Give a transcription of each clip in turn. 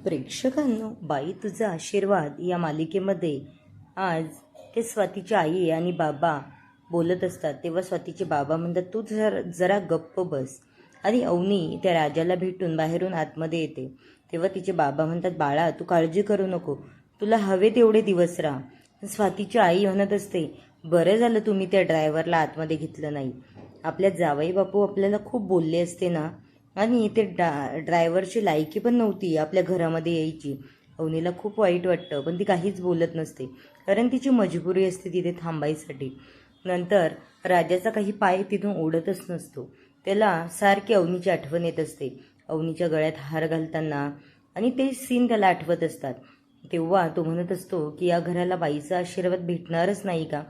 प्रेक्षकांनो, बाई तुझा आशीर्वाद या मालिकेमध्ये आज ते स्वातीची आई आणि बाबा बोलत असतात. तेव्हा स्वातीचे बाबा म्हणतात, तू जरा गप्प बस. आणि अवनी त्या राजाला भेटून बाहेरून आतमध्ये येते. तेव्हा तिचे बाबा म्हणतात, बाळा तू काळजी करू नको, तुला हवे तेवढे दिवस राहा. स्वातीची आई म्हणत असते, बरं झालं तुम्ही त्या ड्रायव्हरला आतमध्ये घेतलं नाही. आपल्या जावई बापू आपल्याला खूप बोलले असते ना. आणि ते ड्रायव्हरची लायकी पण नव्हती आपल्या घरामध्ये यायची. अवनीला खूप वाईट वाटतं, पण ती काहीच बोलत नसते, कारण तिची मजबुरी असते तिथे थांबायसाठी. नंतर राजाचा काही पाय तिथून ओढतच नसतो. त्याला सारखी अवनीची आठवण येत असते. अवनीच्या गळ्यात हार घालताना आणि ते सीन त्याला आठवत असतात. तेव्हा तो म्हणत असतो की या घराला बाईचा आशीर्वाद भेटणारच नाही का.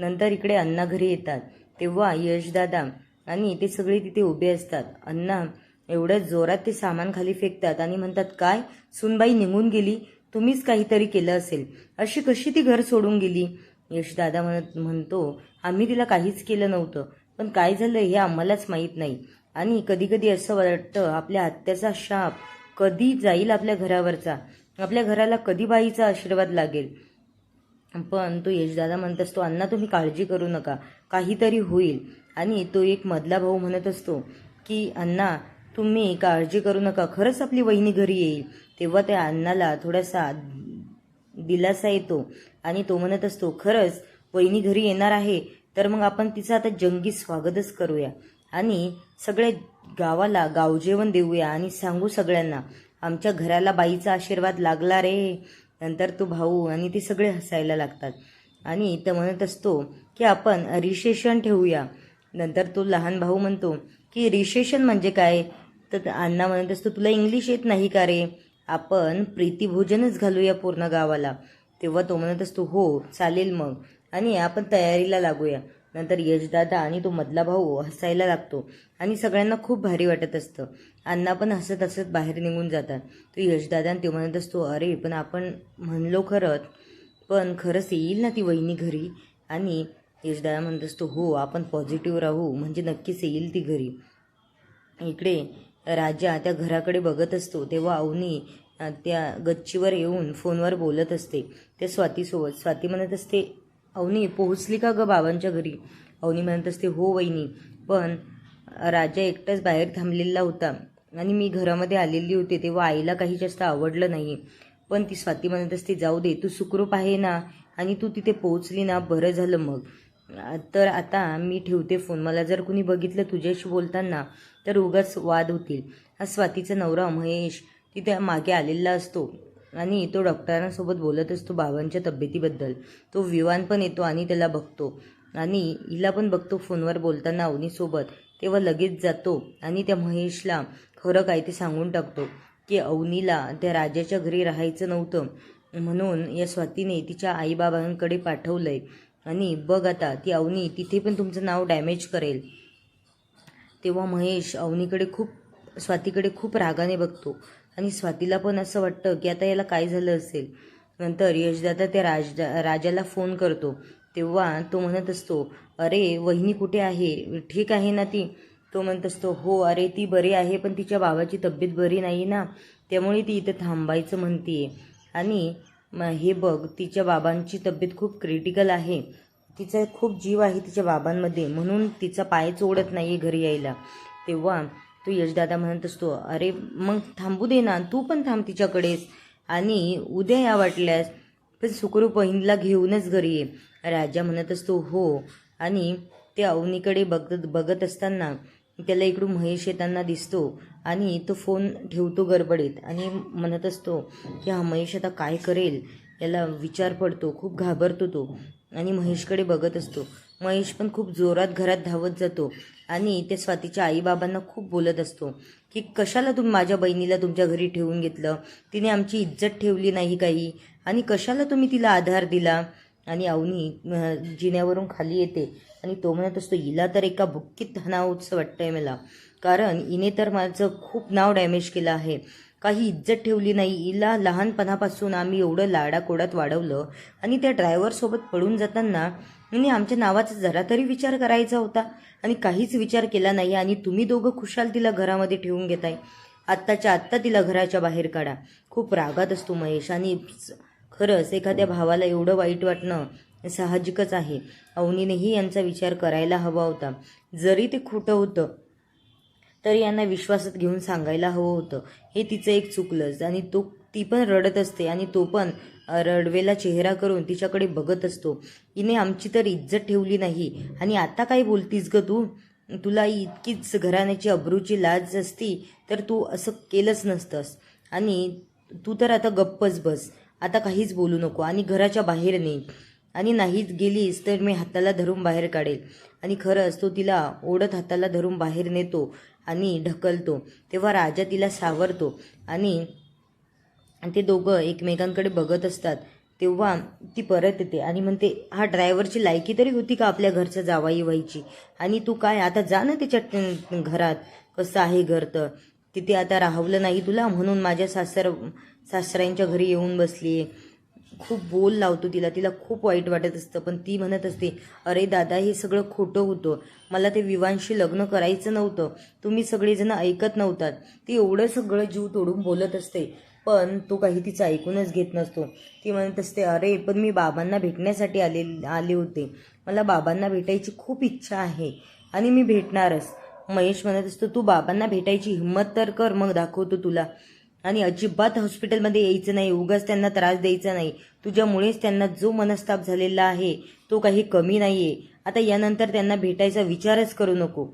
नंतर इकडे अण्णा घरी येतात. तेव्हा यशदादा आणि ते सगळे तिथे उभे असतात. अण्णा एवढ्या जोरात ते सामान खाली फेकतात आणि म्हणतात, काय सुनबाई निघून गेली, तुम्हीच काहीतरी केलं असेल, अशी कशी ती घर सोडून गेली. यशदादा म्हणतो, आम्ही तिला काहीच केलं नव्हतं, पण काय झालं हे आम्हालाच माहीत नाही. आणि कधी कधी असं वाटतं आपल्या आत्याचा शाप कधी जाईल आपल्या घरावरचा, आपल्या घराला कधी बाईचा आशीर्वाद लागेल. पण तो यशदादा म्हणत असतो, अण्णा तुम्ही काळजी करू नका, काहीतरी होईल. आणि तो एक मधला भाऊ म्हणत असतो की अण्णा तुम्ही काळजी करू नका, खरंच आपली वहिनी घरी येईल. तेव्हा त्या अण्णाला थोडासा दिलासा येतो आणि तो म्हणत असतो, खरंच वहिनी घरी येणार आहे तर मग आपण तिचं आता जंगी स्वागतच करूया आणि सगळ्या गावाला गावजेवण देऊया आणि सांगू सगळ्यांना आमच्या घराला बाईचा आशीर्वाद लागला रे. नंतर तो भाऊ आणि ते सगळे हसायला लागतात आणि तो म्हणत असतो की आपण रिसेप्शन ठेवूया. नंतर तो लहान भाऊ म्हणतो की रिसेप्शन म्हणजे काय. तर अण्णा म्हणत असतो, तुला इंग्लिश येत नाही का रे, आपण प्रीतिभोजनच घालूया पूर्ण गावाला. तेव्हा तो म्हणत असतो, हो चालेल मग, आणि आपण तयारीला लागूया. नंतर यशदादा आणि तो मधला भाऊ हसायला लागतो आणि सगळ्यांना खूप भारी वाटत असतं. अण्णा पण हसत हसत बाहेर निघून जातात. तो यशदादा आणि तो म्हणत असतो, अरे पण आपण म्हणलो खरंच, पण खरंच येईल ना ती वहिनी घरी. आणि यशदादा म्हणत असतो, हो आपण पॉझिटिव्ह राहू, म्हणजे नक्कीच येईल ती घरी. इकडे राजा त्या घराकडे बघत असतो. तेव्हा अवनी त्या गच्चीवर येऊन फोनवर बोलत असते त्या स्वातीसोबत. स्वाती म्हणत असते, अवनी पोहोचली का ग बाबांच्या घरी. अवनी म्हणत असते, हो वहिनी, पण राजा एकटाच बाहेर थांबलेला होता आणि मी घरामध्ये आलेली होते तेव्हा आईला काही जास्त आवडलं नाही. पण ती स्वाती म्हणत असते, जाऊ दे, तू सुखरूप आहे ना आणि तू तिथे पोहोचली ना, बरं झालं मग. तर आता मी ठेवते फोन, मला जर कुणी बघितलं तुझ्याशी बोलताना तर उगाच वाद होतील. हा स्वातीचा नवरा महेश तिथे मागे आलेला असतो आणि तो डॉक्टरांसोबत बोलत असतो बाबांच्या तब्येतीबद्दल. तो विवान पण येतो आणि त्याला बघतो आणि हिला पण बघतो फोनवर बोलताना अवनीसोबत. तेव्हा लगेच जातो आणि त्या महेशला खरं काय ते सांगून टाकतो की अवनीला त्या राजाच्या घरी राहायचं नव्हतं, म्हणून या स्वातीने तिच्या आईबाबांकडे पाठवलंय आणि बघ आता ती अवनी तिथे पण तुमचं नाव डॅमेज करेल. तेव्हा महेश स्वातीकडे खूप रागाने बघतो आणि स्वातीला पण असं वाटतं की आता याला काय झालं असेल. नंतर यशदादा त्या राजाला फोन करतो. तेव्हा तो म्हणत असतो, अरे वहिनी कुठे आहे, ठीक आहे ना ती. तो म्हणत असतो, हो अरे ती बरी आहे, पण तिच्या बाबाची तब्येत बरी नाही ना, त्यामुळे ती इथं थांबायचं म्हणतीये. आणि हे बघ, तिच्या बाबांची तब्येत खूप क्रिटिकल आहे, तिचा खूप जीव आहे तिच्या बाबांमध्ये, म्हणून तिचा पायच ओढत नाही घरी यायला. तेव्हा तो यशदादा म्हणत असतो, अरे मग थांबू दे ना, तू पण थांब तिच्याकडेच आणि उद्या या वाटल्यास, पण सुखरूप बहिणीला घेऊनच घरी ये. राजा म्हणत असतो, हो. आणि ते अवनीकडे बघत असताना त्याला इकडून महेश येताना दिसतो आणि तो फोन ठेवतो गडबडीत आणि म्हणत असतो की हा महेश आता काय करेल, याला विचार पडतो, खूप घाबरतो तो आणि महेशकडे बघत असतो. महेश पण खूप जोरात घरात धावत जातो आणि त्या स्वातीच्या आईबाबांना खूप बोलत असतो की कशाला तुम्ही माझ्या बहिणीला तुमच्या घरी ठेवून घेतलं, तिने आमची इज्जत ठेवली नाही काही, आणि कशाला तुम्ही तिला आधार दिला. आणि अवनी जिन्यावरून खाली येते आणि तो म्हणत असतो, हिला तर एका बुक्कीत हाणावंसं वाटतंय मला, कारण हिने तर माझं खूप नाव डॅमेज केलं आहे, काही इज्जत ठेवली नाही. हिला लहानपणापासून आम्ही एवढं लाडाकोडात वाढवलं आणि त्या ड्रायव्हरसोबत पळून जाताना हिने आमच्या नावाचा जरा तरी विचार करायचा होता आणि काहीच विचार केला नाही, आणि तुम्ही दोघं खुशाल तिला घरामध्ये ठेवून घेताय. आत्ताच्या आत्ता तिला घराच्या बाहेर काढा. खूप रागात असतो महेश. आणि खरंच एखाद्या भावाला एवढं वाईट वाटणं साहजिकच आहे. अवनीनेही यांचा विचार करायला हवा होता. जरी ते खोटं होतं तर यांना विश्वासात घेऊन सांगायला हवं होतं. हे तिचं एक चुकलंच. आणि ती पण रडत असते आणि तो पण रडवेला चेहरा करून तिच्याकडे बघत असतो. हिने आमची तर इज्जत ठेवली नाही आणि आता काय बोलतीस ग तू? तुला इतकीच घराण्याची अब्रूची लाज असती तर तू असं केलंच नसतंस. आणि तू तर आता गप्पच बस. आता काहीच बोलू नको आणि घराच्या बाहेर ने. आणि नाहीच गेलीस तर मी हाताला धरून बाहेर काढेल. आणि खरंच तो तिला ओढत हाताला धरून बाहेर नेतो आणि ढकलतो. तेव्हा राजा तिला सावरतो आणि ते दोघं एकमेकांकडे बघत असतात. तेव्हा ती परत येते आणि म्हणते, हा ड्रायव्हरची लायकी तरी होती का आपल्या घरच्या जावाई व्हायची? आणि तू काय आता जा ना त्याच्या घरात. कसं आहे घर तर तिथे आता राहवलं नाही तुला म्हणून माझ्या सासऱ्यांच्या घरी येऊन बसली. खूप बोल लावतो तिला खूप वाईट वाटत असतं. पण ती म्हणत असते, अरे दादा हे सगळं खोटं होतं. मला ते विवांशी लग्न करायचं नव्हतं. तुम्ही सगळेजण ऐकत नव्हतात. ती एवढं सगळं जीव तोडून बोलत असते पण तो काही तिचं ऐकूनच घेत नसतो. ती म्हणत असते, अरे पण मी बाबांना भेटण्यासाठी आले होते. मला बाबांना भेटायची खूप इच्छा आहे आणि मी भेटणारच. महेश म्हणत असतो, तू बाबांना भेटायची हिंमत तर कर, मग दाखवतो तुला. आणि अजिबात हॉस्पिटलमध्ये यायचं नाही. उगाच त्यांना त्रास द्यायचा नाही. तुझ्यामुळेच त्यांना जो मनस्ताप झालेला आहे तो काही कमी नाहीये. आता यानंतर त्यांना भेटायचा विचारच करू नको.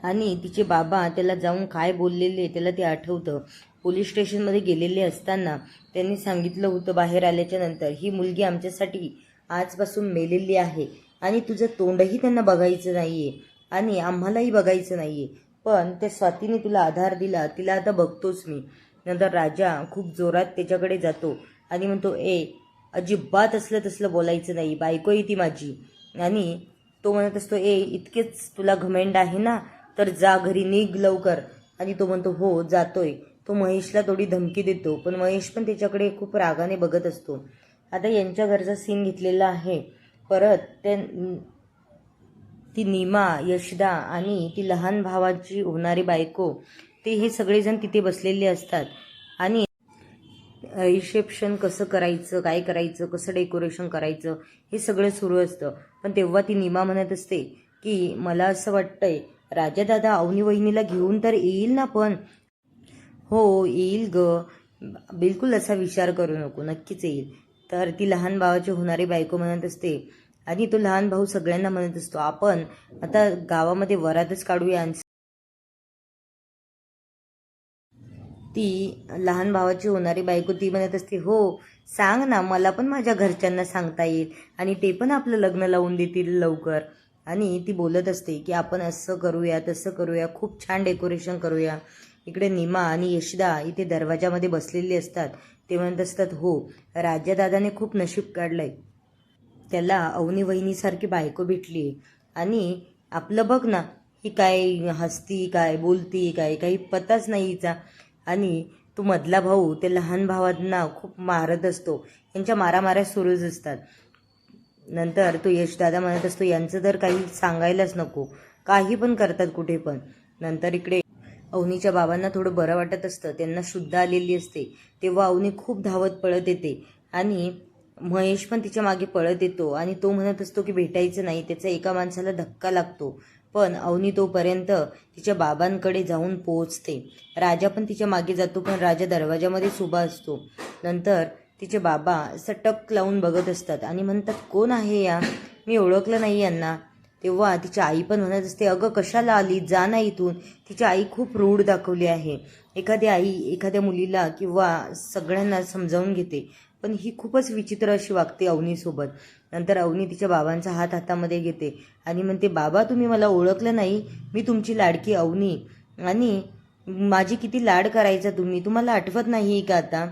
आणि तिचे बाबा त्याला जाऊन काय बोललेले त्याला ते आठवतं. पोलीस स्टेशनमध्ये गेलेले असताना त्यांनी सांगितलं होतं बाहेर आल्याच्या नंतर, ही मुलगी आमच्यासाठी आजपासून मेलेली आहे आणि तुझं तोंडही त्यांना बघायचं नाहीये आणि आम्हालाही बघायचं नाहीये. पण त्या स्वातीने तुला आधार दिला, तिला आता बघतोच मी. नंतर राजा खूप जोरात त्याच्याकडे जातो आणि म्हणतो, अजिबात असलं तसलं बोलायचं नाही. बायको आहे ती माझी. आणि तो म्हणत असतो, इतकेच तुला घमेंड आहे ना तर जा घरी, निघ लवकर. आणि तो म्हणतो, हो जातोय. तो महेशला थोडी धमकी देतो पण महेश पण त्याच्याकडे खूप रागाने बघत असतो. आता यांच्या घरचा सीन घेतलेला आहे. परत ती नीमा, यशदा आणि ती लहान भावाची होणारी बायको ते हे सगळेजण तिथे बसलेले असतात. आणि रिसेप्शन कसं करायचं, काय करायचं, कसं डेकोरेशन करायचं हे सगळं सुरू असतं. पण तेव्हा ती नीमा म्हणत असते की मला असं वाटतंय राजा दादा अवनी वहिनीला घेऊन तर येईल ना? पण हो येईल ग, बिलकुल असा विचार करू नको, नक्कीच येईल. तर ती लहान भावाची होणारी बायको म्हणत असते. आणि तो लहान भाऊ सगळ्यांना म्हणत असतो, आपण आता गावामध्ये वरातच काढूया. ती लहान भावाची होणारी बायको ती म्हणत असते, हो सांग ना, मला पण माझ्या घरच्यांना सांगता येईल आणि ते पण आपलं लग्न लावून देतील लवकर. आणि ती बोलत असते की आपण असं करूया तसं करूया, खूप छान डेकोरेशन करूया. इकडे नीमा आणि यशदा इथे दरवाजामध्ये बसलेली असतात. ते म्हणत असतात, हो राजादादाने खूप नशीब काढलंय, त्याला अवनी वहिनीसारखी बायको भेटली. आणि आपलं बघ ना, ही काय हसती काय बोलती काय काही पताच नाही हिचा. आणि तो मधला भाऊ ते लहान भावांना खूप मारत असतो. यांच्या मारामाऱ्या सुरूच असतात. नंतर तो यशदादा म्हणत असतो, यांचं तर काही सांगायलाच नको, काही पण करतात कुठे पण. नंतर इकडे अवनीच्या बाबांना थोडं बरं वाटत असतं, त्यांना शुद्ध आलेली असते. तेव्हा अवनी खूप धावत पळत येते आणि महेश पण तिच्या मागे पळत येतो. आणि तो म्हणत असतो की भेटायचं नाही. त्याचा एका माणसाला धक्का लागतो पण अवनी तोपर्यंत तिच्या बाबांकडे जाऊन पोहोचते. राजा पण तिच्या मागे जातो पण राजा दरवाजामध्येच उभा असतो. नंतर तिचे बाबा सटक लावून बघत असतात आणि म्हणतात, कोण आहे या? मी ओळखलं नाही यांना. तेव्हा तिची आई पण म्हणत असते, अगं कशाला आली, जा ना इथून. तिची आई खूप रूढ दाखवली आहे. एखादी आई एखाद्या मुलीला किंवा सगळ्यांना समजावून घेते पण ही खूपच विचित्र अशी वागते अवनीसोबत. नंतर अवनी तिच्या बाबांचा हात हातामध्ये घेते आणि म्हणते, बाबा तुम्ही मला ओळखलं नाही, मी तुमची लाडकी अवनी. आणि माझी किती लाड करायचा तुम्ही, तुम्हाला आठवत नाही का आता?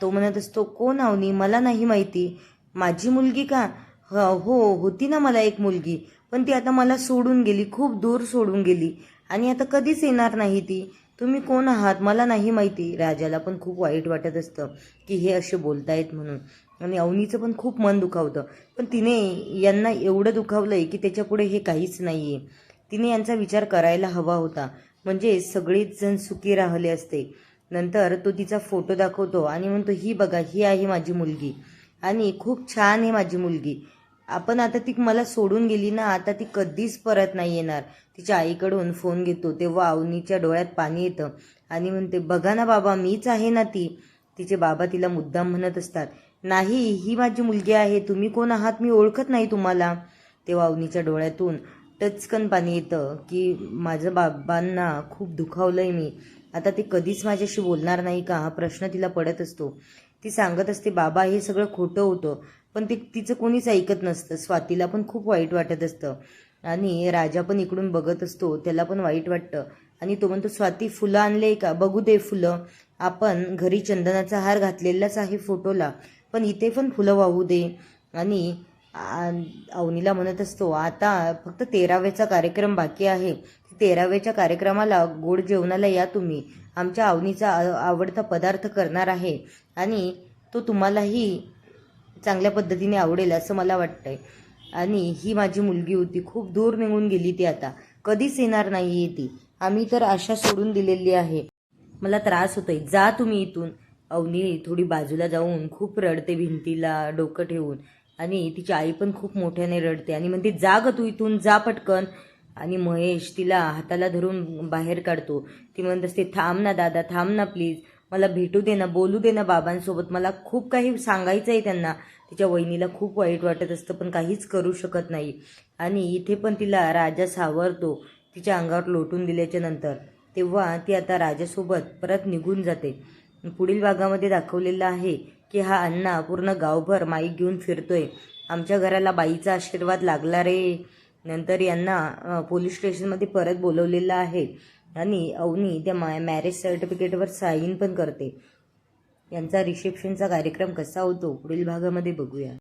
तो म्हणत असतो, कोण अवनी, मला नाही माहिती. माझी मुलगी का? हो होती ना मला एक मुलगी, पण ती आता मला सोडून गेली, खूप दूर सोडून गेली आणि आता कधीच येणार नाही ती. तुम्ही कोण आहात मला नाही माहिती. राजाला पण खूप वाईट वाटत असतं की हे असे बोलतायत म्हणून. आणि अवनीचं पण खूप मन दुखावतं. पण तिने यांना एवढं दुखावलंय की त्याच्यापुढे हे काहीच नाहीये. तिने यांचा विचार करायला हवा होता. म्हणजे सगळीच जण सुखी राहिले असते. नंतर तो तिचा फोटो दाखवतो आणि म्हणतो, ही बघा, ही आहे माझी मुलगी आणि खूप छान आहे माझी मुलगी. आपण आता ती मला सोडून गेली ना, आता ती कधीच परत नाही येणार. तिच्या आईकडून फोन घेतो तेव्हा अवनीच्या डोळ्यात पाणी येतं आणि म्हणते, बघा ना बाबा, मीच आहे ना ती. तिचे बाबा तिला मुद्दाम म्हणत असतात, नाही, ही माझी मुलगी आहे, तुम्ही कोण आहात, मी ओळखत नाही तुम्हाला. तेव्हा अवनीच्या डोळ्यातून टचकन पाणी येतं की माझं बाबांना खूप दुखावलंय मी, आता ते कधीच माझ्याशी बोलणार नाही का, हा प्रश्न तिला पडत असतो. ती सांगत असते, बाबा हे सगळं खोटं होतं, पण ते तिचं कोणीच ऐकत नसतं. स्वातीला पण खूप वाईट वाटत असतं आणि राजा पण इकडून बघत असतो, त्याला पण वाईट वाटतं आणि तो म्हणतो, स्वाती फुलं आणले का, बघू दे फुलं, आपण घरी चंदनाचा हार घातलेलाच आहे फोटोला, पण इथे पण फुलं वाहू दे. आणि अवनीला म्हणत असतो, आता फक्त 13व्याचा कार्यक्रम बाकी आहे, 13व्याच्या कार्यक्रमाला गोड जेवणाला या तुम्ही, आमच्या अवनीचा आवडता पदार्थ करणार आहे आणि तो तुम्हालाही चांगल्या पद्धतीने आवडेल असं मला वाटतंय. आणि ही माझी मुलगी होती, खूप दूर निघून गेली ती, आता कधीच येणार नाही ती, आम्ही तर आशा सोडून दिलेली आहे, मला त्रास होतोय, जा तुम्ही इथून. अवनी थोडी बाजूला जाऊन खूप रडते, भिंतीला डोकं ठेवून, आणि तिची आई पण खूप मोठ्याने रडते आणि म्हणते, जा ग तू इथून, जा पटकन. आणि महेश तिला हाताला धरून बाहेर काढतो. ती म्हणत असते, थांब ना दादा, थांब ना प्लीज, मला भेटू दे ना, बोलू दे ना बाबांसोबत, मला खूप काही सांगायचं आहे त्यांना. तिच्या वहिनीला खूप वाईट वाटत असतं पण काहीच करू शकत नाही. आणि इथे पण तिला राजा सावरतो तिच्या अंगावर लोटून दिल्याच्या नंतर. तेव्हा ती आता राजासोबत परत निघून जाते. पुढील भागामध्ये दाखवलेलं आहे की हा अण्णा पूर्ण गावभर माईक घेऊन फिरतोय, आमच्या घराला बाईचा आशीर्वाद लागला रे. नंतर यांना पोलीस स्टेशनमध्ये परत बोलवलेलं आहे आणि अवनी त्या मॅरेज सर्टिफिकेटवर साईन पण करते. यांचा रिसेप्शनचा कार्यक्रम कसा होतो पुढील भागामध्ये बघूया.